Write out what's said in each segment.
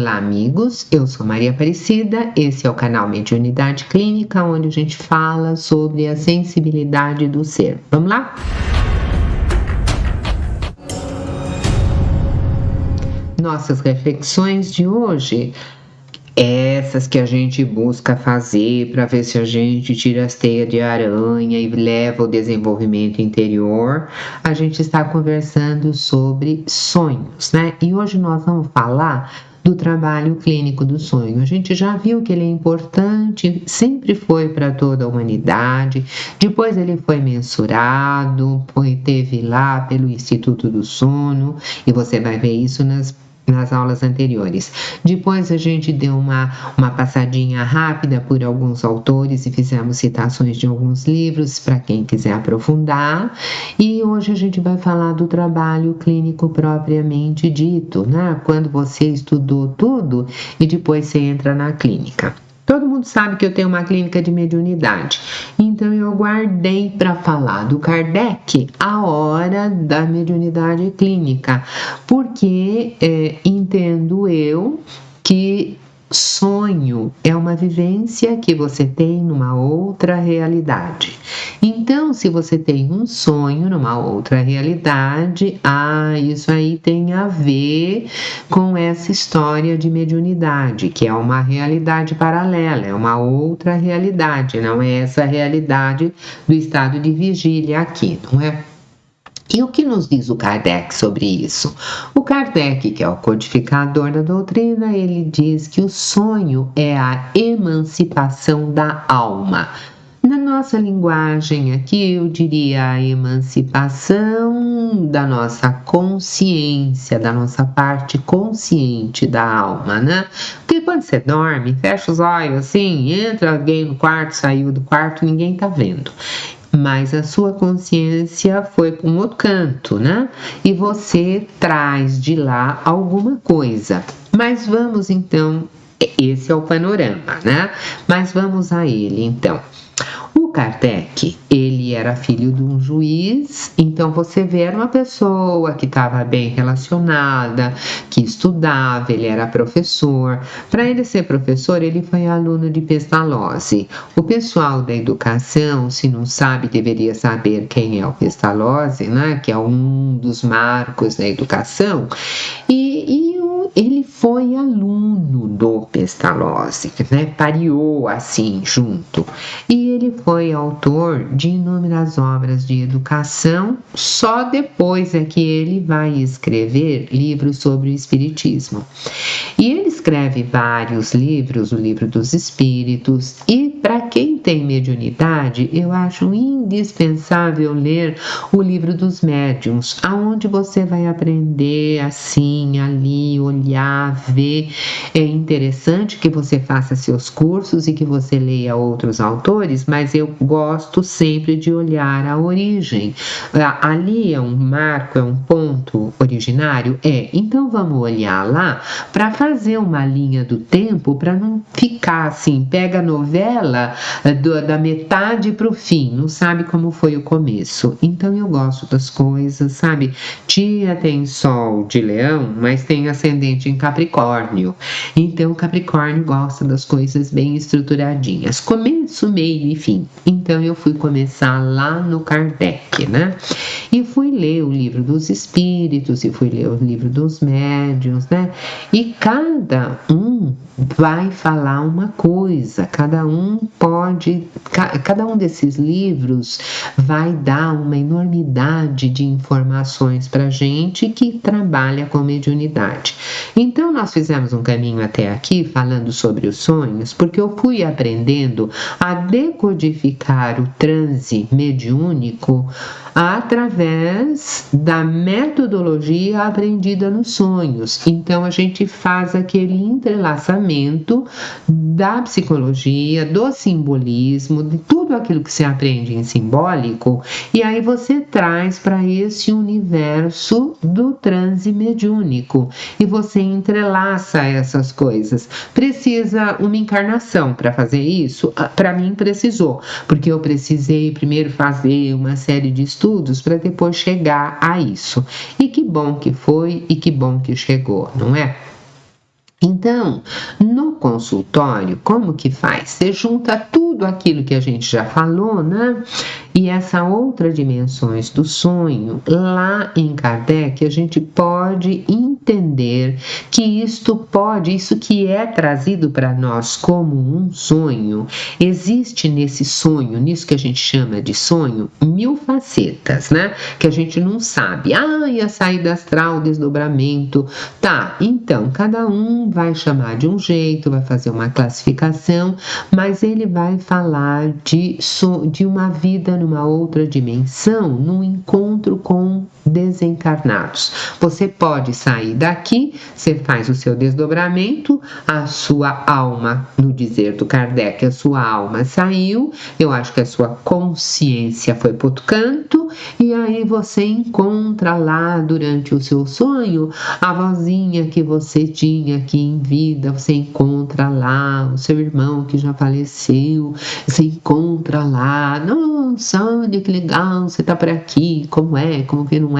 Olá, amigos, eu sou Maria Aparecida, esse é o canal Mediunidade Clínica, onde a gente fala sobre a sensibilidade do ser. Vamos lá? Nossas reflexões de hoje, essas que a gente busca fazer para ver se a gente tira as teias de aranha e leva o desenvolvimento interior, a gente está conversando sobre sonhos, né? E hoje nós vamos falar do trabalho clínico do sonho. A gente já viu que ele é importante, sempre foi para toda a humanidade, depois ele foi mensurado, teve lá pelo Instituto do Sono, e você vai ver isso nas aulas anteriores. Depois a gente deu uma passadinha rápida por alguns autores e fizemos citações de alguns livros para quem quiser aprofundar. E hoje a gente vai falar do trabalho clínico propriamente dito, né? Quando você estudou tudo e depois você entra na clínica. Todo mundo sabe que eu tenho uma clínica de mediunidade, então eu guardei para falar do Kardec a hora da mediunidade clínica, porque entendo eu que sonho é uma vivência que você tem numa outra realidade. Então, se você tem um sonho numa outra realidade, isso aí tem a ver com essa história de mediunidade, que é uma realidade paralela, é uma outra realidade, não é essa realidade do estado de vigília aqui, não é? E o que nos diz o Kardec sobre isso? O Kardec, que é o codificador da doutrina, ele diz que o sonho é a emancipação da alma. Na nossa linguagem aqui, eu diria a emancipação da nossa consciência, da nossa parte consciente da alma, né? Porque quando você dorme, fecha os olhos assim, entra alguém no quarto, saiu do quarto, ninguém tá vendo. Mas a sua consciência foi para um outro canto, né? E você traz de lá alguma coisa. Mas vamos então, esse é o panorama, né? Mas vamos a ele então. O Kardec, ele era filho de um juiz, então você vê, era uma pessoa que estava bem relacionada, que estudava, ele era professor. Para ele ser professor, ele foi aluno de Pestalozzi. O pessoal da educação, se não sabe, deveria saber quem é o Pestalozzi, né? Que é um dos marcos da educação. Ele foi aluno do Pestalozzi, né? Pariu assim junto. E ele foi autor de inúmeras obras de educação. Só depois é que ele vai escrever livros sobre o espiritismo. E ele escreve vários livros, o Livro dos Espíritos. E para quem tem mediunidade, eu acho indispensável ler o Livro dos Médiuns, aonde você vai aprender assim, ali, olhar, ver. É interessante que você faça seus cursos e que você leia outros autores, mas eu gosto sempre de olhar a origem. Ali é um marco, é um ponto originário? Então vamos olhar lá para fazer uma linha do tempo, para não ficar assim, pega a novela da metade para o fim, não sabe como foi o começo. Então eu gosto das coisas, sabe? Tia tem sol de leão, mas tem ascendente em Capricórnio. Então Capricórnio gosta das coisas bem estruturadinhas, começo, meio e fim. Então eu fui começar lá no Kardec, né? E fui ler o Livro dos Espíritos e fui ler o Livro dos Médiuns, né? E cada um vai falar uma coisa, cada um desses livros vai dar uma enormidade de informações para gente que trabalha com mediunidade. Então nós fizemos um caminho até aqui falando sobre os sonhos, porque eu fui aprendendo a decodificar o transe mediúnico através da metodologia aprendida nos sonhos. Então a gente faz aquele entrelaçamento da psicologia, do simbolismo, de tudo aquilo que você aprende em simbólico, e aí você traz para esse universo do transe mediúnico e você entrelaça essas coisas. Precisa uma encarnação para fazer isso? Para mim precisou, porque eu precisei primeiro fazer uma série de estudos para depois chegar a isso. E que bom que foi e que bom que chegou, não é? Então, no consultório, como que faz? Você junta tudo aquilo que a gente já falou, né? E essa outra dimensões do sonho, lá em Kardec, a gente pode entender que isso que é trazido para nós como um sonho, existe nesse sonho, nisso que a gente chama de sonho, 1000 facetas, né? Que a gente não sabe. E a saída astral, o desdobramento. Tá, então, cada um vai chamar de um jeito, vai fazer uma classificação, mas ele vai falar de uma vida numa outra dimensão, num encontro com desencarnados. Você pode sair daqui, você faz o seu desdobramento, a sua alma, no dizer do Kardec, a sua alma saiu, eu acho que a sua consciência foi para outro canto, e aí você encontra lá durante o seu sonho a vozinha que você tinha aqui em vida, você encontra lá o seu irmão que já faleceu, você encontra lá, nossa, olha que legal, você tá por aqui, como que não é?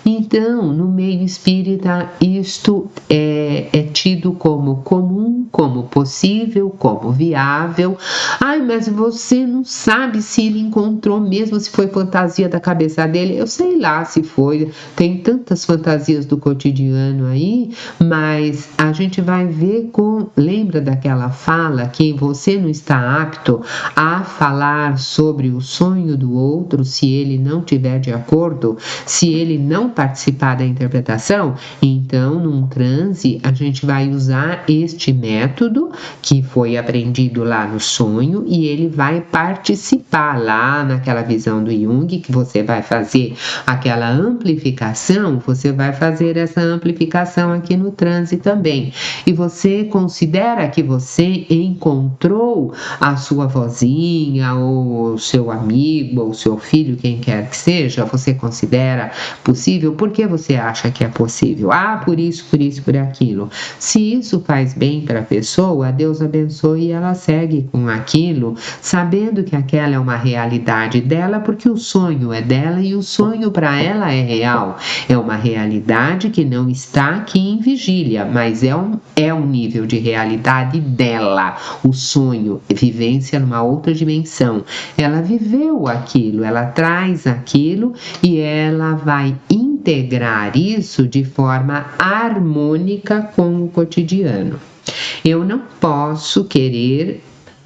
Então, no meio espírita, isto é tido como comum, como possível, como viável. Mas você não sabe se ele encontrou mesmo, se foi fantasia da cabeça dele. Eu sei lá se foi, tem tantas fantasias do cotidiano aí, mas a gente vai ver lembra daquela fala que você não está apto a falar sobre o sonho do outro se ele não tiver de acordo, se ele não participar da interpretação? Então, num transe, a gente vai usar este método que foi aprendido lá no sonho e ele vai participar lá naquela visão do Jung, que você vai fazer aquela amplificação, você vai fazer essa amplificação aqui no transe também. E você considera que você encontrou a sua vozinha, ou o seu amigo, ou o seu filho, quem quer que seja, você considera possível? Por que você acha que é possível? Por isso, por aquilo. Se isso faz bem para a pessoa, Deus abençoe e ela segue com aquilo, sabendo que aquela é uma realidade dela, porque o sonho é dela e o sonho para ela é real. É uma realidade que não está aqui em vigília, mas é um nível de realidade dela. O sonho, vivência numa outra dimensão. Ela viveu aquilo, ela traz aquilo e ela vai integrar isso de forma harmônica com o cotidiano. Eu não posso querer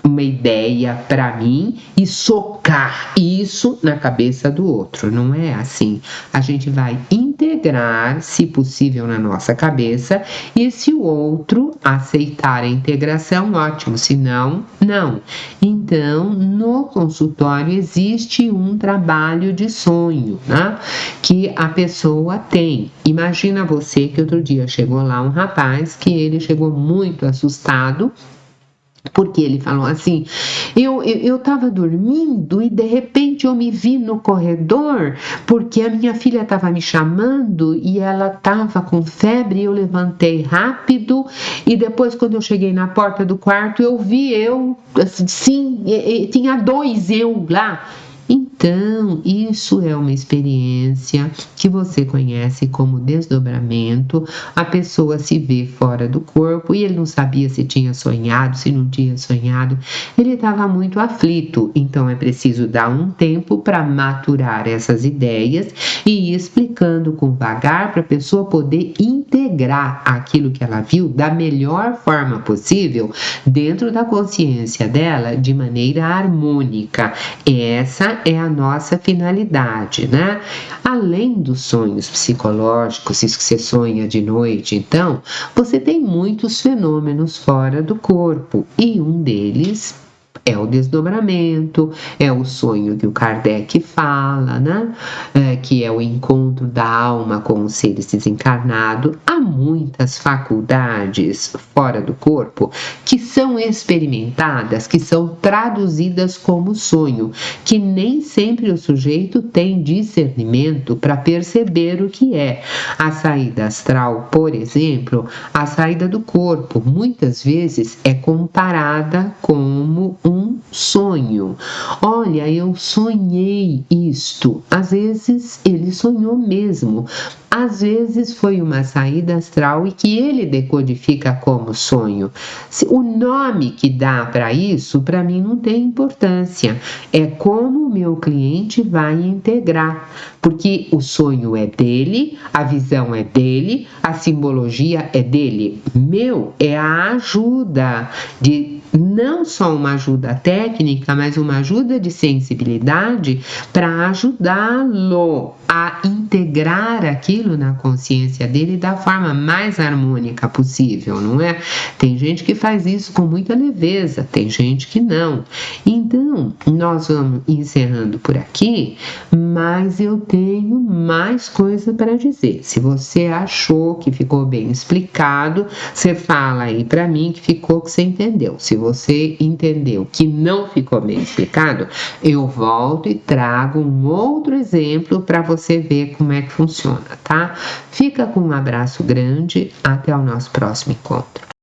uma ideia para mim e socar isso na cabeça do outro. Não é assim. A gente vai integrar, se possível, na nossa cabeça, e se o outro aceitar a integração, ótimo, se não, não. Então, no consultório existe um trabalho de sonho, né? Que a pessoa tem. Imagina você que outro dia chegou lá um rapaz que ele chegou muito assustado, porque ele falou assim, eu estava dormindo e de repente eu me vi no corredor porque a minha filha estava me chamando e ela estava com febre e eu levantei rápido e depois quando eu cheguei na porta do quarto eu vi assim, tinha 2 eu lá. Então, isso é uma experiência que você conhece como desdobramento. A pessoa se vê fora do corpo e ele não sabia se tinha sonhado, se não tinha sonhado. Ele estava muito aflito, então é preciso dar um tempo para maturar essas ideias e ir explicando com vagar para a pessoa poder integrar aquilo que ela viu da melhor forma possível dentro da consciência dela de maneira harmônica. Essa é a nossa finalidade, né? Além dos sonhos psicológicos, isso que você sonha de noite, então, você tem muitos fenômenos fora do corpo e um deles é o desdobramento, é o sonho que o Kardec fala, né? Que é o encontro da alma com os seres desencarnados. Há muitas faculdades fora do corpo que são experimentadas, que são traduzidas como sonho, que nem sempre o sujeito tem discernimento para perceber o que é. A saída astral, por exemplo, a saída do corpo, muitas vezes é comparada como um sonho. Olha, eu sonhei isto. Às vezes ele sonhou mesmo. Às vezes foi uma saída astral e que ele decodifica como sonho. O nome que dá para isso, para mim, não tem importância. É como o meu cliente vai integrar, porque o sonho é dele, a visão é dele, a simbologia é dele. Meu é a ajuda de não só uma ajuda técnica, mas uma ajuda de sensibilidade para ajudá-lo a integrar aquilo na consciência dele da forma mais harmônica possível, não é? Tem gente que faz isso com muita leveza, tem gente que não. Então, nós vamos encerrando por aqui, mas eu tenho mais coisa para dizer. Se você achou que ficou bem explicado, você fala aí para mim que ficou, que você entendeu. Se você entendeu que não ficou bem explicado, eu volto e trago um outro exemplo para você ver como é que funciona, tá? Fica com um abraço grande, até o nosso próximo encontro.